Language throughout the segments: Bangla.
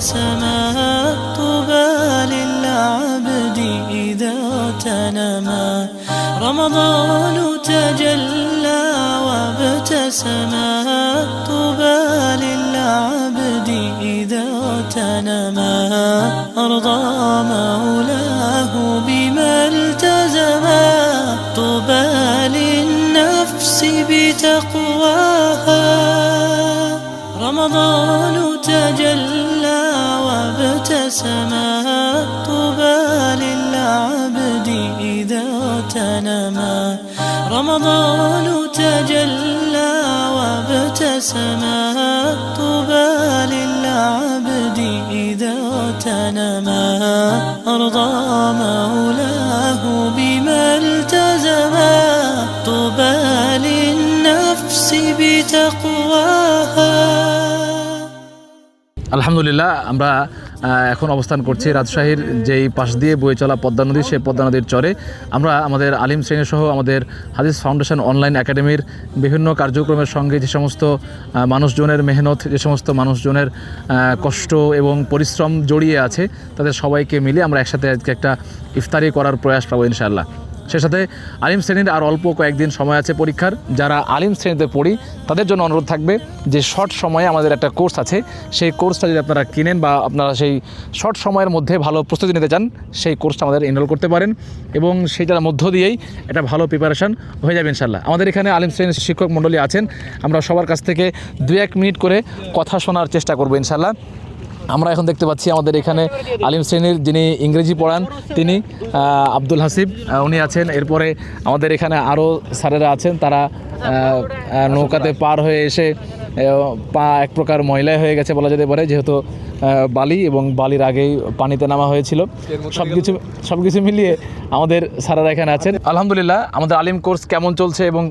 وابتسما طوبى للعبد إذا تنما رمضان تجلى وابتسما طوبى للعبد إذا تنما أرضى مولاه بما التزما طوبى للنفس بتقواها رمضان تجلى وابتسما طوبى للعبد إذا تنما رمضان تجلى وابتسما طوبى للعبد إذا تنما أرضى مولاه بما التزما طوبى للنفس بتقواها আলহামদুলিল্লাহ আমরা এখন অবস্থান করছি রাজশাহীর যেই পাশ দিয়ে বয়ে চলা পদ্মা নদী, সেই পদ্মা নদীর চরে আমরা আমাদের আলিম শ্রেণী সহ আমাদের হাদিস ফাউন্ডেশন অনলাইন একাডেমির বিভিন্ন কার্যক্রমের সঙ্গে যে সমস্ত মানুষজনের মেহনত, যে সমস্ত মানুষজনের কষ্ট এবং পরিশ্রম জড়িয়ে আছে, তাদের সবাইকে মিলে আমরা একসাথে আজকে একটা ইফতারি করার প্রয়াস পাবো ইনশাআল্লাহ। সে সাথে আলিম শ্রেণীর আর অল্প কয়েকদিন সময় আছে পরীক্ষার। যারা আলিম শ্রেণীতে পড়ি তাদের জন্য অনুরোধ থাকবে যে শর্ট সময়ে আমাদের একটা কোর্স আছে, সেই কোর্সটা যদি আপনারা কিনেন বা আপনারা সেই শর্ট সময়ের মধ্যে ভালো প্রস্তুতি নিতে চান, সেই কোর্সটা আমাদের এনরোল করতে পারেন এবং সেইটার মধ্য দিয়েই একটা ভালো প্রিপারেশান হয়ে যাবে ইনশাল্লাহ। আমাদের এখানে আলিম শ্রেণীর শিক্ষক মণ্ডলী আছেন, আমরা সবার কাছ থেকে 2-1 মিনিট করে কথা শোনার চেষ্টা করবো ইনশাল্লাহ। আমরা এখন দেখতে পাচ্ছি আমাদের এখানে আলিম শ্রেণীর যিনি ইংরেজি পড়ান তিনি আব্দুল হাসিব উনি আছেন। এরপরে আমাদের এখানে আরও স্যারেরা আছেন, তারা নৌকাতে পার হয়ে এসে পা এক প্রকার ময়লা হয়ে গেছে বলা যেতে পারে, যেহেতু বালি এবং বালির আগেই পানিতে নামা হয়েছিল। সব কিছু মিলিয়ে আমাদের স্যারেরা এখানে আছেন। আলহামদুলিল্লাহ আমাদের আলিম কোর্স কেমন চলছে এবং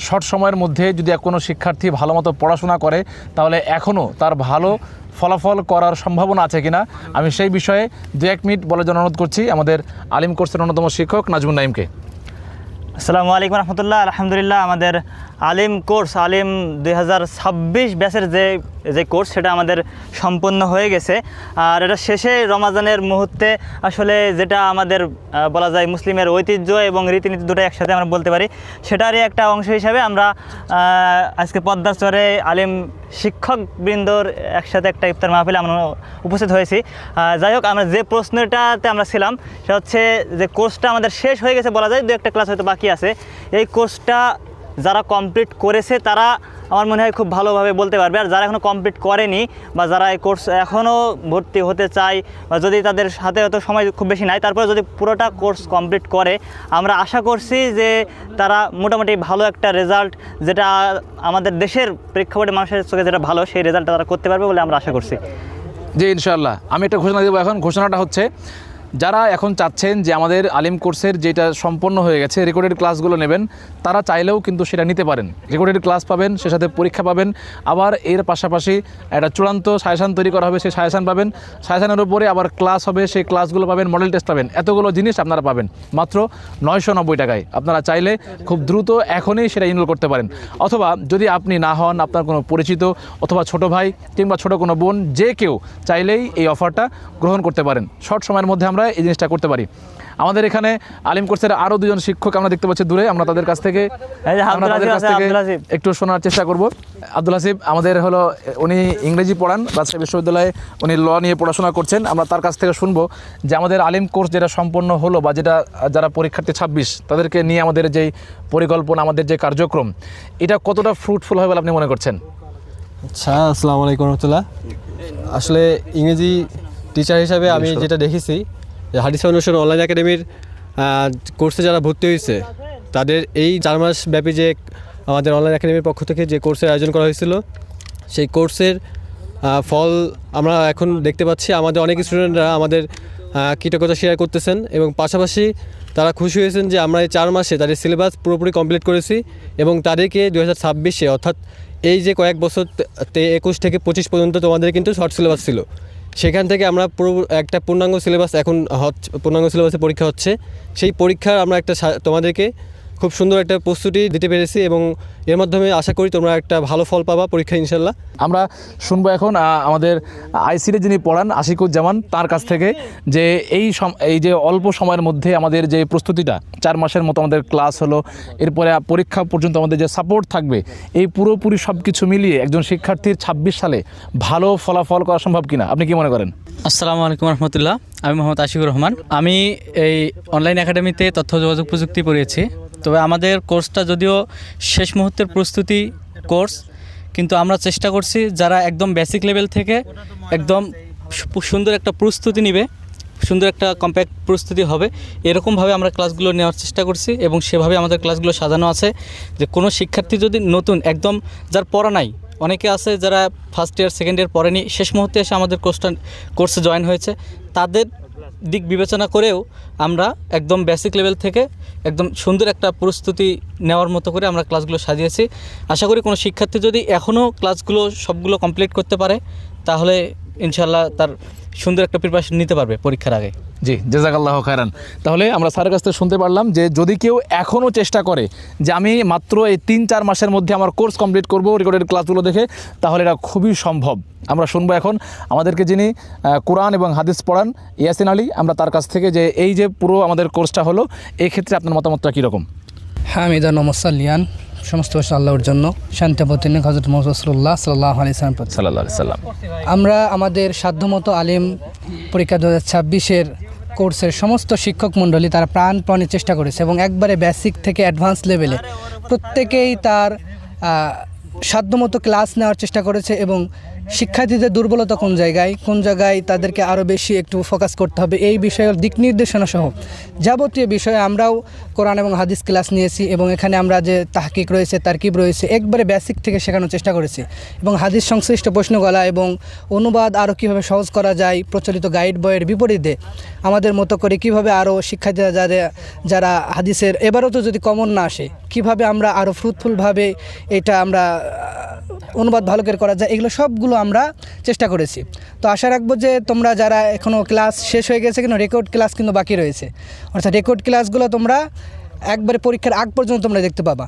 শর্ট সময়ের মধ্যে যদি কোনো শিক্ষার্থী ভালো মতো পড়াশোনা করে তাহলে এখনও তার ভালো ফলাফল করার সম্ভাবনা আছে কিনা, আমি সেই বিষয়ে 2-1 মিনিট বলার জন্য অনুরোধ করছি আমাদের আলিম কোর্সের অন্যতম শিক্ষক নাজমুন নাইমকে। আসসালামু আলাইকুম রহমতুল্লাহ। আলহামদুলিল্লাহ আমাদের আলিম কোর্স আলিম 2026 ব্যাচের যে কোর্স সেটা আমাদের সম্পন্ন হয়ে গেছে। আর এটা শেষে রমাজানের মুহূর্তে আসলে যেটা আমাদের বলা যায় মুসলিমের ঐতিহ্য এবং রীতিনীতি দুটো একসাথে আমরা বলতে পারি, সেটারই একটা অংশ হিসাবে আমরা আজকে পদ্মা চরে আলিম শিক্ষকবৃন্দর একসাথে একটা ইফতার মাহফিলে আমরা উপস্থিত হয়েছি। যাই হোক, আমরা যে প্রশ্নটাতে আমরা ছিলাম সেটা হচ্ছে যে কোর্সটা আমাদের শেষ হয়ে গেছে বলা যায়, 2-1টা ক্লাস হয়তো বাকি আছে। এই কোর্সটা যারা কমপ্লিট করেছে তারা আমার মনে হয় খুব ভালোভাবে বলতে পারবে, আর যারা এখনও কমপ্লিট করেনি বা যারা এই কোর্স এখনও ভর্তি হতে চায় বা যদি তাদের সাথে হয়তো সময় খুব বেশি নাই, তারপরে যদি পুরোটা কোর্স কমপ্লিট করে আমরা আশা করছি যে তারা মোটামুটি ভালো একটা রেজাল্ট, যেটা আমাদের দেশের প্রেক্ষাপটে মানুষের চোখে যেটা ভালো, সেই রেজাল্টটা তারা করতে পারবে বলে আমরা আশা করছি। জি ইনশাআল্লাহ। আমি একটা ঘোষণা দেবো এখন। ঘোষণাটা হচ্ছে, যারা এখন চাচ্ছেন যে আমাদের আলিম কোর্সের যেটা সম্পন্ন হয়ে গেছে রেকর্ডেড ক্লাসগুলো নেবেন, তারা চাইলেও কিন্তু সেটা নিতে পারেন। রেকর্ডেড ক্লাস পাবেন, সে সাথে পরীক্ষা পাবেন, আবার এর পাশাপাশি একটা চূড়ান্ত সাজেশান তৈরি করা হবে, সেই সাজেশান পাবেন, সাজেশানের উপরে আবার ক্লাস হবে, সেই ক্লাসগুলো পাবেন, মডেল টেস্ট পাবেন, এতগুলো জিনিস আপনারা পাবেন মাত্র 990 টাকায়। আপনারা চাইলে খুব দ্রুত এখনই সেটা এনরোল করতে পারেন, অথবা যদি আপনি না হন, আপনার কোনো পরিচিত অথবা ছোট ভাই কিংবা ছোট কোনো বোন, যে কেউ চাইলেই এই অফারটা গ্রহণ করতে পারেন। শর্ট সময়ের মধ্যে আমরা এই জিনিসটা করতে পারি। আমাদের এখানে আলিম কোর্সের আরও 2জন শিক্ষক আমরা দেখতে পাচ্ছি দূরে, আমরা তাদের কাছ থেকে একটু শোনার চেষ্টা করব। আব্দুল হাসিব আমাদের হলো, উনি ইংরেজি পড়ান রাজশাহী বিশ্ববিদ্যালয়ে, উনি ল নিয়ে পড়াশোনা করছেন। আমরা তার কাছ থেকে শুনবো যে আমাদের আলিম কোর্স যেটা সম্পন্ন হলো বা যেটা যারা পরীক্ষার্থী 26 তাদেরকে নিয়ে আমাদের যেই পরিকল্পনা, আমাদের যে কার্যক্রম, এটা কতটা ফ্রুটফুল হয় বলে আপনি মনে করছেন? আচ্ছা, আসসালামু আলাইকুম রহমতুল্লাহ। আসলে ইংরেজি টিচার হিসাবে আমি যেটা দেখেছি যে হাদিস ফাউন্ডেশন অনলাইন একাডেমির কোর্সে যারা ভর্তি হয়েছে তাদের এই 4 মাস ব্যাপী যে আমাদের অনলাইন একাডেমির পক্ষ থেকে যে কোর্সের আয়োজন করা হয়েছিল, সেই কোর্সের ফল আমরা এখন দেখতে পাচ্ছি। আমাদের অনেক স্টুডেন্টরা আমাদের কৃতজ্ঞতা শেয়ার করতেছেন এবং পাশাপাশি তারা খুশি হয়েছেন যে আমরা এই 4 মাসে তাদের সিলেবাস পুরোপুরি কমপ্লিট করেছি এবং তাদেরকে 2026-এ অর্থাৎ এই যে কয়েক বছর 21 থেকে 25 পর্যন্ত তোমাদের কিন্তু শর্ট সিলেবাস ছিল, সেখান থেকে আমরা পুরো একটা পূর্ণাঙ্গ সিলেবাস এখন পূর্ণাঙ্গ সিলেবাসে পরীক্ষা হচ্ছে। সেই পরীক্ষার আমরা একটা তোমাদেরকে খুব সুন্দর একটা প্রস্তুতি দিতে পেরেছি এবং এর মাধ্যমে আশা করি তোমরা একটা ভালো ফল পাবা পরীক্ষায় ইনশাল্লাহ। আমরা শুনবো এখন আমাদের আইসিডি যিনি পড়ান আশিকুজ্জামান তার কাছ থেকে যে এই যে অল্প সময়ের মধ্যে আমাদের যে প্রস্তুতিটা 4 মাসের মতো আমাদের ক্লাস হলো, এরপরে পরীক্ষা পর্যন্ত আমাদের যে সাপোর্ট থাকবে, এই পুরোপুরি সব কিছু মিলিয়ে একজন শিক্ষার্থীর 26 সালে ভালো ফলাফল করা সম্ভব কিনা আপনি কি মনে করেন? আসসালামু আলাইকুম রহমতুল্লাহ। আমি মোহাম্মদ আশিকুর রহমান। আমি এই অনলাইন একাডেমিতে তথ্য যোগাযোগ প্রযুক্তি পড়িয়েছি। তবে আমাদের কোর্সটা যদিও শেষ মুহূর্তের প্রস্তুতি কোর্স, কিন্তু আমরা চেষ্টা করছি যারা একদম বেসিক লেভেল থেকে একদম সুন্দর একটা প্রস্তুতি নেবে, সুন্দর একটা কম্প্যাক্ট প্রস্তুতি হবে, এরকমভাবে আমরা ক্লাসগুলো নেওয়ার চেষ্টা করছি এবং সেভাবে আমাদের ক্লাসগুলো সাজানো আছে যে কোনো শিক্ষার্থী যদি নতুন একদম যার পড়া নাই, অনেকে আছে যারা ফার্স্ট ইয়ার সেকেন্ড ইয়ার পড়েনি, শেষ মুহূর্তে এসে আমাদের কোর্সে জয়েন হয়েছে, তাদের দিক বিবেচনা করেও আমরা একদম বেসিক লেভেল থেকে একদম সুন্দর একটা প্রস্তুতি নেওয়ার মতো করে আমরা ক্লাসগুলো সাজিয়েছি। আশা করি কোনো শিক্ষার্থী যদি এখনও ক্লাসগুলো সবগুলো কমপ্লিট করতে পারে তাহলে ইনশাআল্লাহ তার সুন্দর একটা প্রিপারেশন নিতে পারবে পরীক্ষার আগে। জি, জাযাকাল্লাহ খায়রান। তাহলে আমরা স্যারের কাছ থেকে শুনতে পারলাম যে যদি কেউ এখনও চেষ্টা করে যে আমি মাত্র এই 3-4 মাসের মধ্যে আমার কোর্স কমপ্লিট করব রেকর্ডেড ক্লাসগুলো দেখে, তাহলে এটা খুবই সম্ভব। আমরা শুনবো এখন আমাদেরকে যিনি কোরআন এবং হাদিস পড়ান ইয়াসিন আলী, আমরা তার কাছ থেকে যে এই যে পুরো আমাদের কোর্সটা হলো এই ক্ষেত্রে আপনার মতামতটা কীরকম? হামিদান ও মুসাল্লিয়ান, সমস্ত আল্লাহর জন্য, শান্তি প্রতিনিক হযরত মুহাম্মদ রাসূলুল্লাহ সাল্লাল্লাহু আলাইহি সাল্লাম। আমরা আমাদের সাধ্যমতো আলিম পরীক্ষা 2026-এর কোর্সের সমস্ত শিক্ষক মণ্ডলী তারা প্রাণপণে চেষ্টা করেছে এবং একবারে বেসিক থেকে অ্যাডভান্স লেভেলে প্রত্যেকেই তার সাধ্যমতো ক্লাস নেওয়ার চেষ্টা করেছে এবং শিক্ষার্থীদের দুর্বলতা কোন জায়গায় তাদেরকে আরও বেশি একটু ফোকাস করতে হবে এই বিষয়ের দিক নির্দেশনা সহ যাবতীয় বিষয়ে আমরাও কোরআন এবং হাদিস ক্লাস নিয়েছি এবং এখানে আমরা যে তাহকিক রয়েছে তারকিব রয়েছে একবারে বেসিক থেকে শেখানোর চেষ্টা করেছি এবং হাদিস সংশ্লিষ্ট প্রশ্নগুলা এবং অনুবাদ আরও কীভাবে সহজ করা যায় প্রচলিত গাইড বইয়ের বিপরীতে আমাদের মতো করে কীভাবে আরও শিক্ষার্থীরা যারা হাদিসের এবারও তো যদি কমন না আসে কীভাবে আমরা আরও ফ্রুটফুলভাবে এটা আমরা অনুবাদ ভালো করে করা যায়, এগুলো সবগুলো আমরা চেষ্টা করেছি। তো আশা রাখবো যে তোমরা যারা এখনও ক্লাস শেষ হয়ে গেছে কিন্তু রেকর্ড ক্লাস কিন্তু বাকি রয়েছে, অর্থাৎ রেকর্ড ক্লাসগুলো তোমরা একবারে পরীক্ষার আগ পর্যন্ত তোমরা দেখতে পাবা।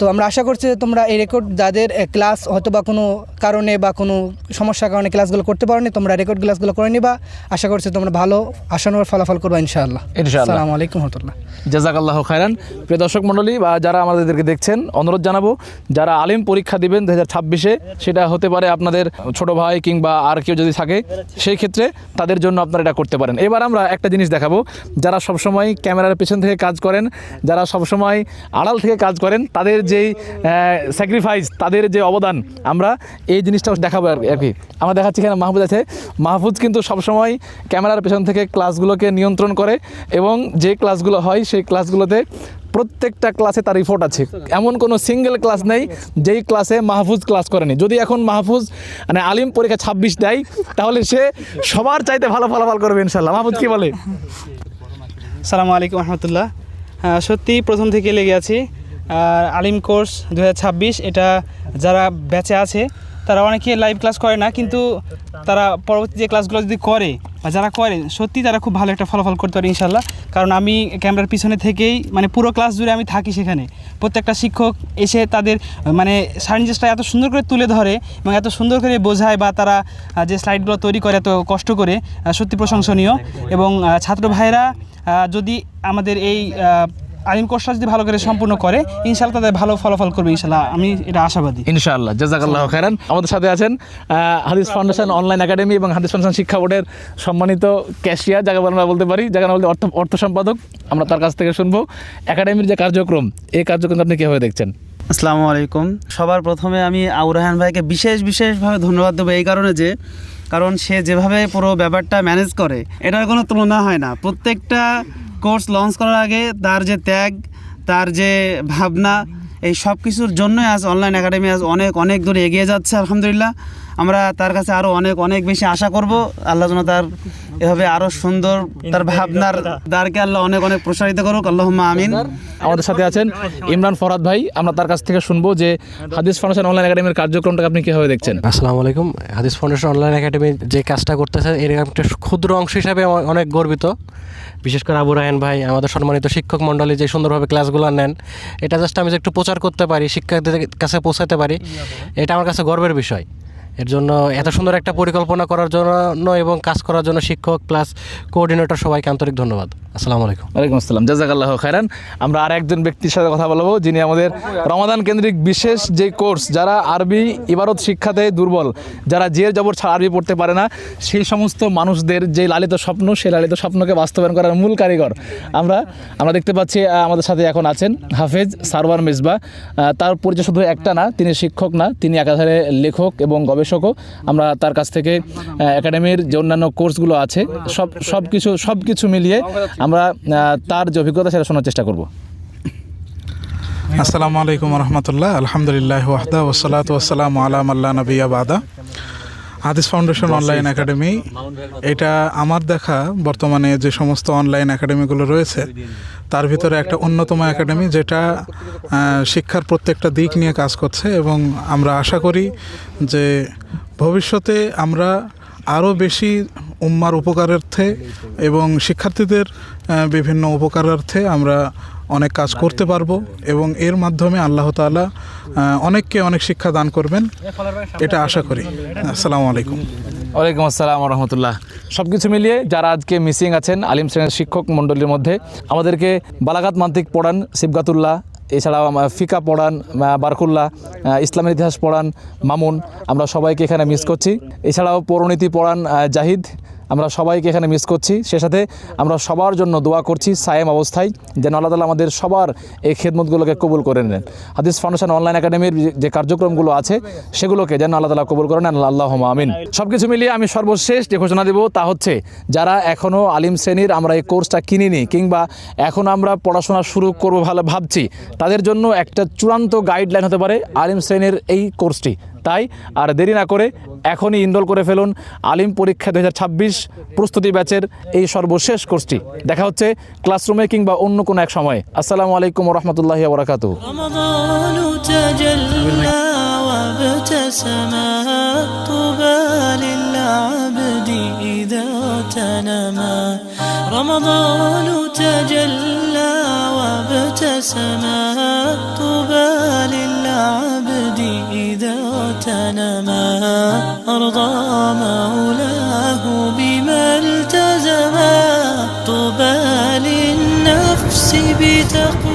তো আমরা আশা করছি যে তোমরা এই রেকর্ড যাদের ক্লাস হয়তো বা কোনো কারণে বা কোনো সমস্যার কারণে ক্লাসগুলো করতে পারোনি তোমরা রেকর্ড ক্লাসগুলো করে নিবা। আশা করছি তোমরা ভালো আশানুরূপ ফলাফল করবা ইনশাআল্লাহ। আসসালামু আলাইকুম ওয়া রাহমাতুল্লাহ। জাযাকাল্লাহু খায়রান। প্রিয় দর্শক মণ্ডলী বা যারা আমাদেরকে দেখছেন, অনুরোধ জানাবো যারা আলিম পরীক্ষা দিবেন 2026-এ, সেটা হতে পারে আপনাদের ছোট ভাই কিংবা আর কেউ যদি থাকে, সেই ক্ষেত্রে তাদের জন্য আপনারা এটা করতে পারেন। এবার আমরা একটা জিনিস দেখাবো, যারা সবসময় ক্যামেরার পেছন থেকে কাজ করেন, যারা সবসময় আড়াল থেকে কাজ করেন, তাদের যেই স্যাক্রিফাইস, তাদের যে অবদান, আমরা এই জিনিসটাও দেখাবো আর কি। আমরা দেখাচ্ছি এখানে মাহফুজ আছে। মাহফুজ কিন্তু সবসময় ক্যামেরার পেছন থেকে ক্লাসগুলোকে নিয়ন্ত্রণ করে এবং যে ক্লাসগুলো হয় সেই ক্লাসগুলোতে প্রত্যেকটা ক্লাসে তার রিপোর্ট আছে। এমন কোনো সিঙ্গেল ক্লাস নেই যেই ক্লাসে মাহফুজ ক্লাস করেনি। যদি এখন মাহফুজ মানে আলিম পরীক্ষা 26 দেয় তাহলে সে সবার চাইতে ভালো ফলাফল করবে ইনশাল্লাহ। মাহফুজ কি বলে? আসসালামু আলাইকুম রহমতুল্লাহ। সত্যি প্রথম থেকে লেগে আছি। আর আলিম কোর্স 2026 এটা যারা ব্যাচে আছে তারা অনেকে লাইভ ক্লাস করে না, কিন্তু তারা পরবর্তী যে ক্লাসগুলো যদি করে বা যারা করে সত্যি তারা খুব ভালো একটা ফলাফল করতে পারে ইনশাল্লাহ। কারণ আমি ক্যামেরার পিছনে থেকেই মানে পুরো ক্লাস জুড়ে আমি থাকি, সেখানে প্রত্যেকটা শিক্ষক এসে তাদের মানে সায়েন্সটা এত সুন্দর করে তুলে ধরে এবং এত সুন্দর করে বোঝায় বা তারা যে স্লাইডগুলো তৈরি করে এত কষ্ট করে, সত্যি প্রশংসনীয়। এবং ছাত্র ভাইয়েরা যদি আমাদের এই আলিম কোর্সটা যদি ভালো করে সম্পূর্ণ করে ইনশাআল্লাহ তাদের ভালো ফলাফল করবে ইনশাআল্লাহ, আমি এটা আশাবাদী ইনশাআল্লাহ। জাযাকাল্লাহু খায়রান। আমাদের সাথে আছেন হাদিস ফাউন্ডেশন অনলাইন একাডেমি এবং হাদিস ফাউন্ডেশন শিক্ষা বোর্ডের সম্মানিত ক্যাশিয়ার, যাকে আমরা বলতে পারি, যাকে বলতে অর্থ সম্পাদক। আমরা তার কাছ থেকে শুনবো একাডেমির যে কার্যক্রম, এই কার্যক্রম আপনি কীভাবে দেখছেন? আসসালামু আলাইকুম। সবার প্রথমে আমি আউরাহান ভাইকে বিশেষভাবে ধন্যবাদ দেবো এই কারণে যে কারণ সে যেভাবে পুরো ব্যাপারটা ম্যানেজ করে এটার কোনো তুলনা হয় না। প্রত্যেকটা কোর্স লঞ্চ করার আগে তার যে ত্যাগ, তার যে ভাবনা, এই সব কিছুর জন্যই আজ অনলাইন একাডেমি আজ অনেক দূরে এগিয়ে যাচ্ছে আলহামদুলিল্লাহ। আমরা তার কাছে আরও অনেক অনেক বেশি আশা করব। আল্লাহ যেন তার এভাবে আরও সুন্দর তার ভাবনার দ্বারকে আল্লাহ অনেক অনেক প্রসারিত করুক, আল্লাহুম্মা আমিন। আমাদের সাথে আছেন ইমরান ফরহাদ ভাই, আমরা তার কাছ থেকে শুনবো যে হাদিস ফাউন্ডেশন অনলাইন একাডেমির কার্যক্রমটাকে আপনি কীভাবে দেখছেন। আসসালামু আলাইকুম। হাদিস ফাউন্ডেশন অনলাইন একাডেমি যে কাজটা করতেছে এর একটা ক্ষুদ্র অংশ হিসাবে অনেক গর্বিত। বিশেষ করে আবু রায়হান ভাই, আমাদের সম্মানিত শিক্ষক মণ্ডলী যে সুন্দরভাবে ক্লাসগুলো নেন, এটা জাস্ট আমি যে একটু প্রচার করতে পারি, শিক্ষকদের কাছে পৌঁছাতে পারি, এটা আমার কাছে গর্বের বিষয়। এর জন্য এত সুন্দর একটা পরিকল্পনা করার জন্য এবং কাজ করার জন্য শিক্ষক প্লাস কোঅর্ডিনেটর সবাইকে আন্তরিক ধন্যবাদ। আসসালামু আলাইকুম। ওয়ালাইকুম আসসালাম, জাযাকাল্লাহু খায়রান। আমরা আর একজন ব্যক্তির সাথে কথা বলবো যিনি আমাদের রমাদান কেন্দ্রিক বিশেষ যে কোর্স, যারা আরবি ইবারত শিক্ষাতে দুর্বল, যারা জের জবর ছাড়া আরবি পড়তে পারে না, সেই সমস্ত মানুষদের যে লালিত স্বপ্ন, সেই লালিত স্বপ্নকে বাস্তবায়ন করার মূল কারিগর আমরা দেখতে পাচ্ছি আমাদের সাথে এখন আছেন হাফেজ সারওয়ার মিসবাহ। তার পরিচয় শুধু একটা না, তিনি শিক্ষক না, তিনি একাধারে লেখক এবং গবেষকও। আমরা তার কাছ থেকে একাডেমির যে অন্যান্য কোর্সগুলো আছে সব কিছু মিলিয়ে আমরা তার যে অভিজ্ঞতা সেটা শোনার চেষ্টা করব। আসসালামু আলাইকুম রহমতুল্লাহ, আলহামদুলিল্লাহ ওয়াহদা ওয়াসসালাতু ওয়াসসালামু আলা মান লা নাবিয়্যা বাদা। হাদিস ফাউন্ডেশন অনলাইন একাডেমি, এটা আমার দেখা বর্তমানে যে সমস্ত অনলাইন একাডেমিগুলো রয়েছে তার ভিতরে একটা অন্যতম একাডেমি, যেটা শিক্ষার প্রত্যেকটা দিক নিয়ে কাজ করছে। এবং আমরা আশা করি যে ভবিষ্যতে আমরা আরও বেশি উম্মার উপকারার্থে এবং শিক্ষার্থীদের বিভিন্ন উপকারার্থে আমরা অনেক কাজ করতে পারবো এবং এর মাধ্যমে আল্লাহ তাআলা অনেককে অনেক শিক্ষা দান করবেন, এটা আশা করি। আসসালামু আলাইকুম। ওয়ালাইকুম আসসালাম রহমতুল্লাহ। সব কিছু মিলিয়ে যারা আজকে মিসিং আছেন আলিম শ্রেণীর শিক্ষক মণ্ডলীর মধ্যে, আমাদেরকে বালাগাত মান্তিক পড়ান সিবগাতুল্লাহ, এছাড়াও ফিকা পড়ান বারকুল্লাহ, ইসলামের ইতিহাস পড়ান মামুন, আমরা সবাইকে এখানে মিস করছি। এছাড়াও পৌরনীতি পড়ান জাহিদ, আমরা সবাইকে এখানে মিস করছি। সে সাথে আমরা সবার জন্য দোয়া করছি সায়েম অবস্থায় যেন আল্লাহ তাআলা আমাদের সবার এই খেদমতগুলোকে কবুল করে নেন। হাদিস ফাউন্ডেশন অনলাইন একাডেমির যে কার্যক্রমগুলো আছে সেগুলোকে যেন আল্লাহ তাআলা কবুল করে নেন, আল্লাহুম্মা আমিন। সব কিছু মিলিয়ে আমি সর্বশেষ যে ঘোষণা দেব তা হচ্ছে, যারা এখনও আলিম শ্রেণীর আমরা এই কোর্সটা কিনিনি কিংবা এখন আমরা পড়াশোনা শুরু করবো ভালো ভাবছি, তাদের জন্য একটা চূড়ান্ত গাইডলাইন হতে পারে আলিম শ্রেণীর এই কোর্সটি। তাই আর দেরি না করে এখনই ইনরোল করে ফেলুন আলিম পরীক্ষা 2026 প্রস্তুতি ব্যাচের এই সর্বশেষ কোর্সটি। দেখা হচ্ছে ক্লাসরুমে কিংবা অন্য কোনো এক সময়। আসসালামু আলাইকুম ওয়া রাহমাতুল্লাহি ওয়া বারাকাতুহু। رمضان تجلى وابتسما طوبى للعبد إذا تنما. رمضان تجلى وابتسما طوبى للعبد إذا تنما. أرضى مولاه بما التزما طوبى للنفس بتقوى